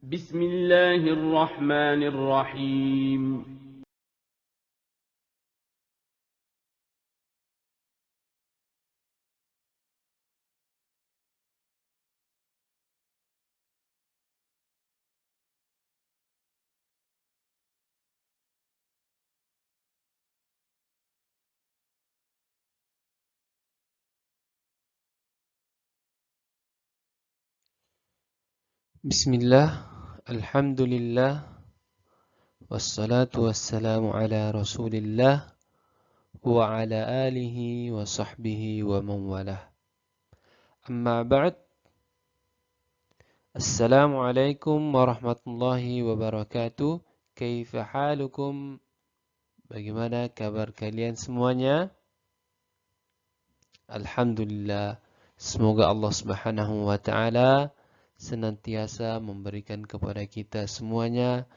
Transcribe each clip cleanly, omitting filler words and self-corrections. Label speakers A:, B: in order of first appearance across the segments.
A: بسم الله الرحمن الرحيم.
B: Bismillah, Alhamdulillah, wassalatu wassalamu ala rasulillah, wa ala alihi wa sahbihi wa man walah. Amma ba'd, Assalamualaikum warahmatullahi wabarakatuh. Kaifa halukum? Bagaimana kabar kalian semuanya? Alhamdulillah, semoga Allah subhanahu wa ta'ala senantiasa memberikan kepada kita semuanya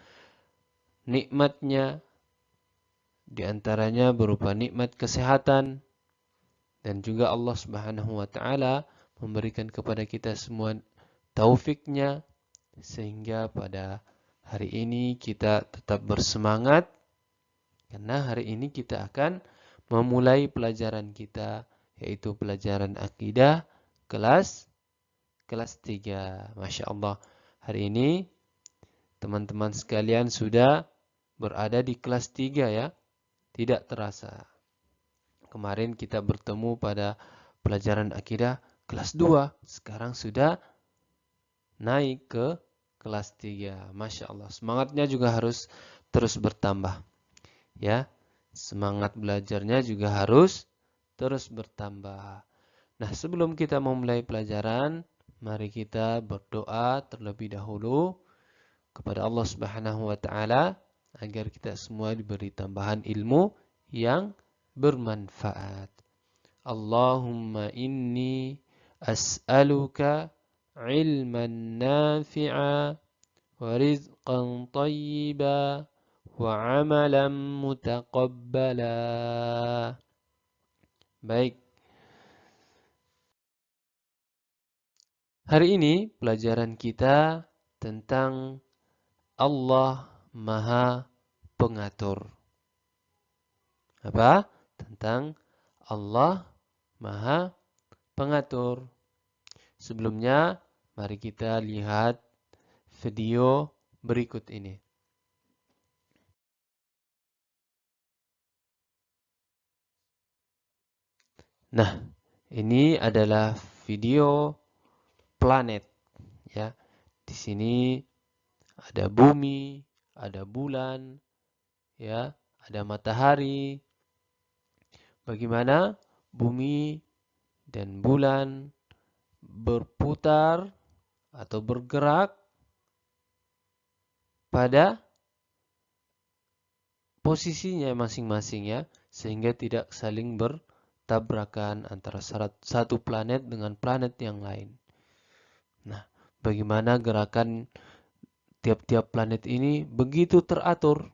B: nikmatnya, di antaranya berupa nikmat kesehatan, dan juga Allah Subhanahu wa taala memberikan kepada kita semua taufiknya sehingga pada hari ini kita tetap bersemangat karena hari ini kita akan memulai pelajaran kita, yaitu pelajaran akidah kelas 3. Masya Allah, hari ini teman-teman sekalian sudah berada di kelas 3 ya. Tidak terasa. Kemarin kita bertemu pada pelajaran akidah kelas 2. Sekarang sudah naik ke kelas 3. Masya Allah. Semangatnya juga harus terus bertambah. Ya, semangat belajarnya juga harus terus bertambah. Nah, sebelum kita memulai pelajaran, mari kita berdoa terlebih dahulu kepada Allah Subhanahu wa taala agar kita semua diberi tambahan ilmu yang bermanfaat. Allahumma inni as'aluka ilman nafi'a wa rizqan tayyiba wa amalan mutaqabbala. Baik, hari ini pelajaran kita tentang Allah Maha Pengatur. Apa? Tentang Allah Maha Pengatur. Sebelumnya, mari kita lihat video berikut ini. Nah, ini adalah video planet ya. Di sini ada bumi, ada bulan, ya, ada matahari. Bagaimana bumi dan bulan berputar atau bergerak pada posisinya masing-masing ya, sehingga tidak saling bertabrakan antara satu planet dengan planet yang lain. Nah, bagaimana gerakan tiap-tiap planet ini begitu teratur.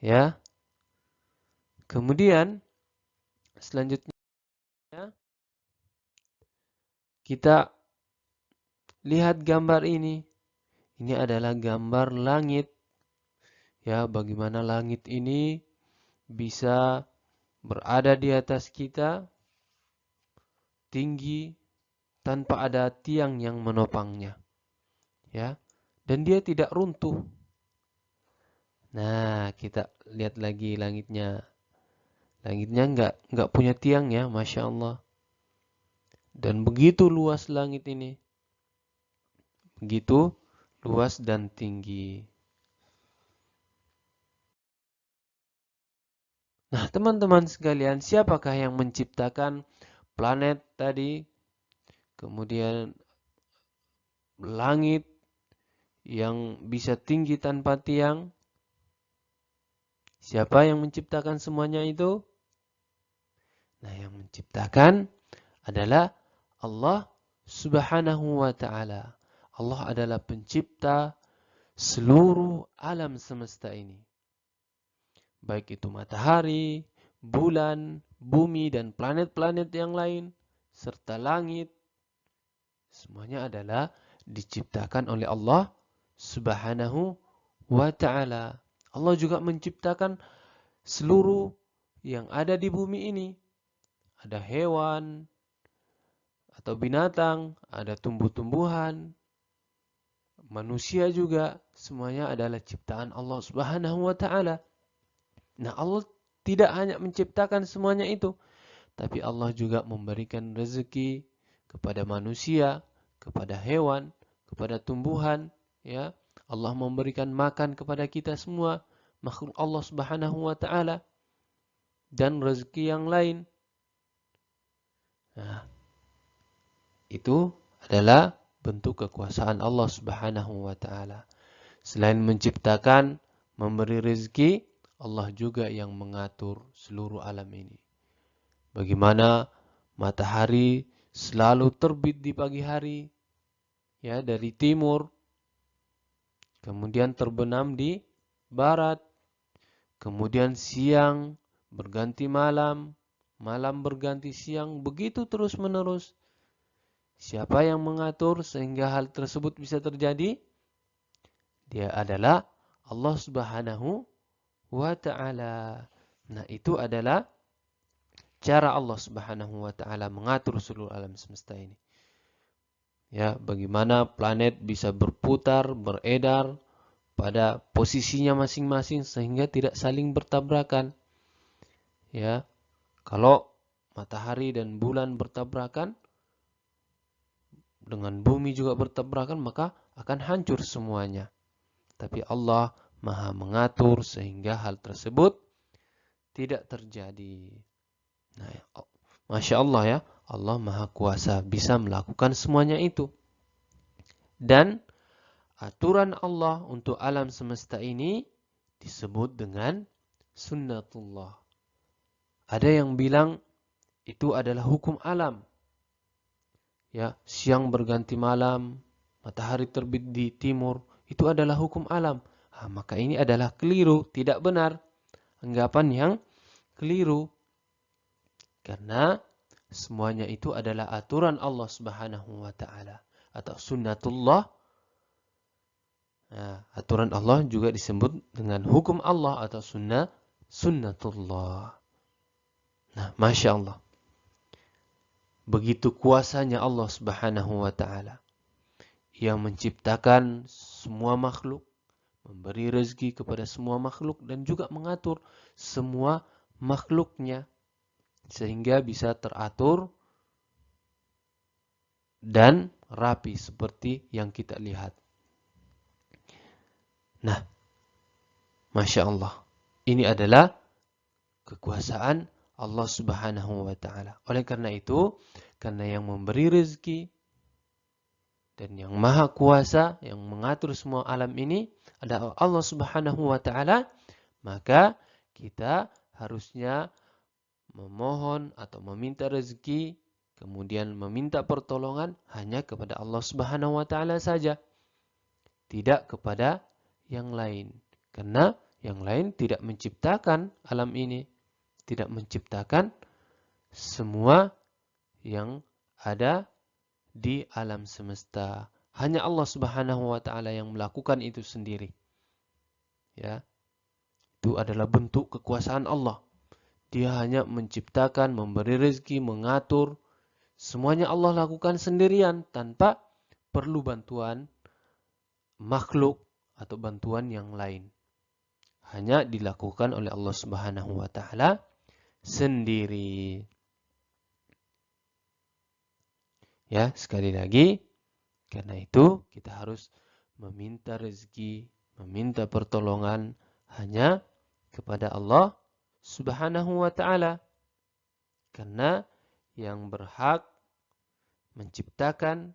B: Ya. Kemudian selanjutnya kita lihat gambar ini. Ini adalah gambar langit. Ya, bagaimana langit ini bisa berada di atas kita tinggi tanpa ada tiang yang menopangnya. Ya. Dan dia tidak runtuh. Nah, kita lihat lagi langitnya. Langitnya enggak punya tiang ya, Masya Allah. Dan begitu luas langit ini. Begitu luas dan tinggi. Nah, teman-teman sekalian, siapakah yang menciptakan planet tadi? Kemudian langit yang bisa tinggi tanpa tiang? Siapa yang menciptakan semuanya itu? Nah, yang menciptakan adalah Allah Subhanahu wa ta'ala. Allah adalah pencipta seluruh alam semesta ini. Baik itu matahari, bulan, bumi, dan planet-planet yang lain, serta langit. Semuanya adalah diciptakan oleh Allah Subhanahu wa ta'ala. Allah juga menciptakan seluruh yang ada di bumi ini. Ada hewan atau binatang, ada tumbuh-tumbuhan, manusia juga, semuanya adalah ciptaan Allah Subhanahu wa ta'ala. Nah, Allah tidak hanya menciptakan semuanya itu, tapi Allah juga memberikan rezeki kepada manusia, kepada hewan, kepada tumbuhan, ya. Allah memberikan makan kepada kita semua, makhluk Allah Subhanahu wa ta'ala, dan rezeki yang lain. Nah, itu adalah bentuk kekuasaan Allah Subhanahu wa ta'ala. Selain menciptakan, memberi rezeki, Allah juga yang mengatur seluruh alam ini. Bagaimana matahari selalu terbit di pagi hari, ya, dari timur, kemudian terbenam di barat, kemudian siang berganti malam, malam berganti siang, begitu terus menerus. Siapa yang mengatur sehingga hal tersebut bisa terjadi? Dia adalah Allah Subhanahu wa ta'ala. Nah, itu adalah cara Allah Subhanahu wa ta'ala mengatur seluruh alam semesta ini. Ya, bagaimana planet bisa berputar, beredar pada posisinya masing-masing sehingga tidak saling bertabrakan. Ya, kalau matahari dan bulan bertabrakan, dengan bumi juga bertabrakan, maka akan hancur semuanya. Tapi Allah Maha mengatur sehingga hal tersebut tidak terjadi. Nah, Masya Allah ya, Allah Maha Kuasa bisa melakukan semuanya itu. Dan aturan Allah untuk alam semesta ini disebut dengan sunnatullah. Ada yang bilang itu adalah hukum alam. Ya, siang berganti malam, matahari terbit di timur, itu adalah hukum alam. Maka ini adalah keliru, tidak benar. Anggapan yang keliru. Karena semuanya itu adalah aturan Allah Subhanahu wa ta'ala atau sunnatullah. Nah, aturan Allah juga disebut dengan hukum Allah atau sunnatullah. Nah, Masya Allah. Begitu kuasanya Allah Subhanahu wa ta'ala yang menciptakan semua makhluk, memberi rezeki kepada semua makhluk, dan juga mengatur semua makhluknya sehingga bisa teratur dan rapi seperti yang kita lihat. Nah, Masya Allah, ini adalah kekuasaan Allah Subhanahu wa ta'ala. Oleh karena itu, karena yang memberi rezeki dan yang maha kuasa, yang mengatur semua alam ini adalah Allah Subhanahu wa ta'ala, maka kita harusnya memohon atau meminta rezeki, kemudian meminta pertolongan hanya kepada Allah Subhanahu wa ta'ala saja. Tidak kepada yang lain. Karena yang lain tidak menciptakan alam ini. Tidak menciptakan semua yang ada di alam semesta. Hanya Allah Subhanahu wa ta'ala yang melakukan itu sendiri. Ya. Itu adalah bentuk kekuasaan Allah. Dia hanya menciptakan, memberi rezeki, mengatur. Semuanya Allah lakukan sendirian tanpa perlu bantuan makhluk atau bantuan yang lain. Hanya dilakukan oleh Allah Subhanahu wa ta'ala sendiri. Ya, sekali lagi, karena itu kita harus meminta rezeki, meminta pertolongan hanya kepada Allah Subhanahu wa ta'ala. Karena yang berhak menciptakan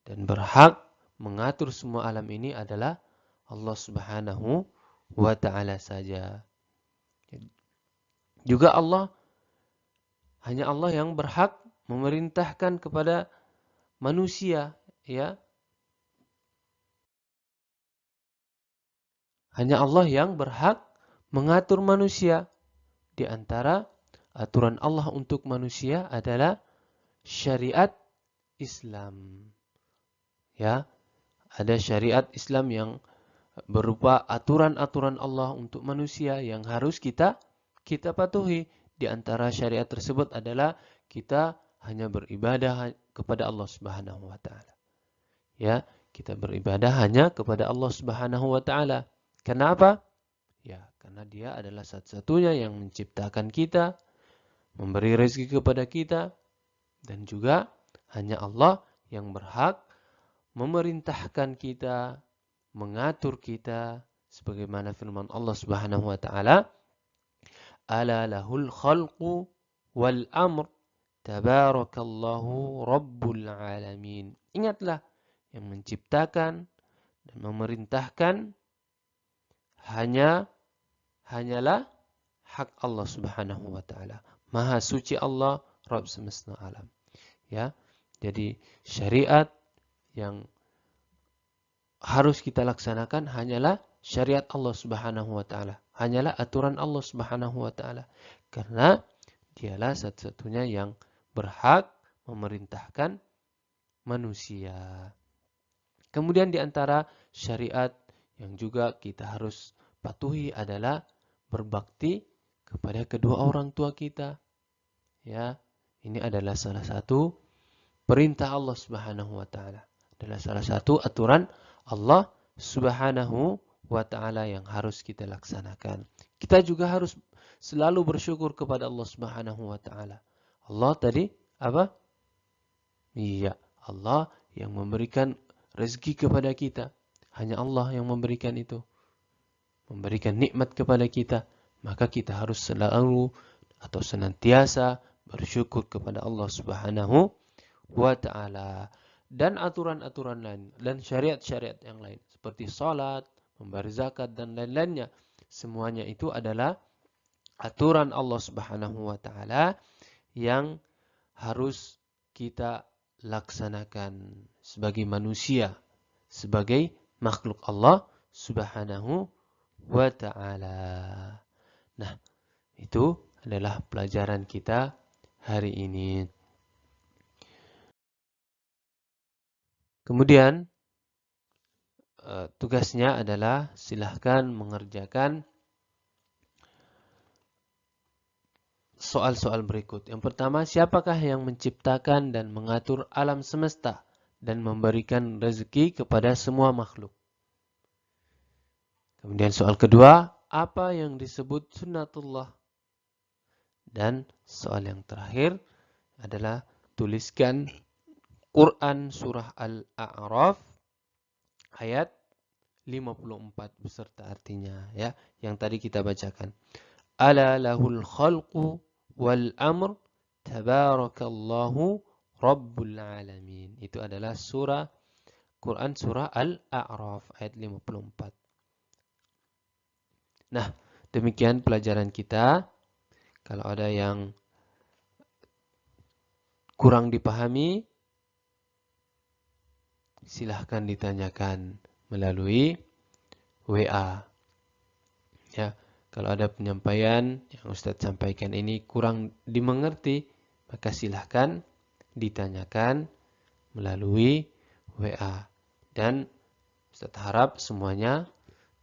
B: dan berhak mengatur semua alam ini adalah Allah Subhanahu wa ta'ala saja. Juga hanya Allah yang berhak memerintahkan kepada manusia, ya. Hanya Allah yang berhak mengatur manusia. Di antara aturan Allah untuk manusia adalah syariat Islam. Ya, ada syariat Islam yang berupa aturan-aturan Allah untuk manusia yang harus kita patuhi. Di antara syariat tersebut adalah kita hanya beribadah kepada Allah Subhanahu wa taala. Ya, kita beribadah hanya kepada Allah Subhanahu wa taala. Kenapa? Ya, karena Dia adalah satu-satunya yang menciptakan kita, memberi rezeki kepada kita, dan juga hanya Allah yang berhak memerintahkan kita, mengatur kita, sebagaimana firman Allah Subhanahu wa taala, "Ala lahul khalqu wal amr, tabarakallahu rabbul alamin." Ingatlah, yang menciptakan dan memerintahkan hanyalah hak Allah Subhanahu wa taala. Maha suci Allah, Rabb semesta alam. Ya. Jadi syariat yang harus kita laksanakan hanyalah syariat Allah Subhanahu wa taala. Hanyalah aturan Allah Subhanahu wa taala. Karena Dialah satu-satunya yang berhak memerintahkan manusia. Kemudian di antara syariat yang juga kita harus patuhi adalah berbakti kepada kedua orang tua kita. Ya, ini adalah salah satu perintah Allah Subhanahu wa taala. Adalah salah satu aturan Allah Subhanahu wa taala yang harus kita laksanakan. Kita juga harus selalu bersyukur kepada Allah Subhanahu wa taala. Allah tadi apa? Iya, Allah yang memberikan rezeki kepada kita. Hanya Allah yang memberikan itu. Memberikan nikmat kepada kita, maka kita harus selalu atau senantiasa bersyukur kepada Allah Subhanahu wa taala. Dan aturan-aturan lain dan syariat-syariat yang lain seperti salat, membayar zakat dan lain-lainnya, semuanya itu adalah aturan Allah Subhanahu wa taala yang harus kita laksanakan sebagai manusia, sebagai makhluk Allah Subhanahu wa ta'ala. Nah, itu adalah pelajaran kita hari ini. Kemudian, tugasnya adalah silahkan mengerjakan soal-soal berikut. Yang pertama, siapakah yang menciptakan dan mengatur alam semesta dan memberikan rezeki kepada semua makhluk? Kemudian soal kedua, apa yang disebut sunnatullah? Dan soal yang terakhir adalah tuliskan Quran surah Al-A'raf ayat 54 beserta artinya, ya, yang tadi kita bacakan. Ala lahul khalqu wal amr, tabarakallahu rabbul alamin. Itu adalah surah Quran surah Al-A'raf ayat 54. Nah, demikian pelajaran kita. Kalau ada yang kurang dipahami, silahkan ditanyakan melalui WA. Ya, kalau ada penyampaian yang Ustadz sampaikan ini kurang dimengerti, maka silahkan ditanyakan melalui WA. Dan Ustadz harap semuanya,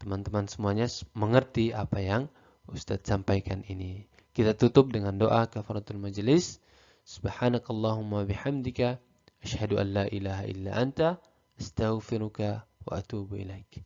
B: teman-teman semuanya mengerti apa yang Ustadz sampaikan ini. Kita tutup dengan doa kafaratul majelis. Subhanakallahumma bihamdika asyhadu an la ilaha illa anta astaghfiruka wa atubu ilaik.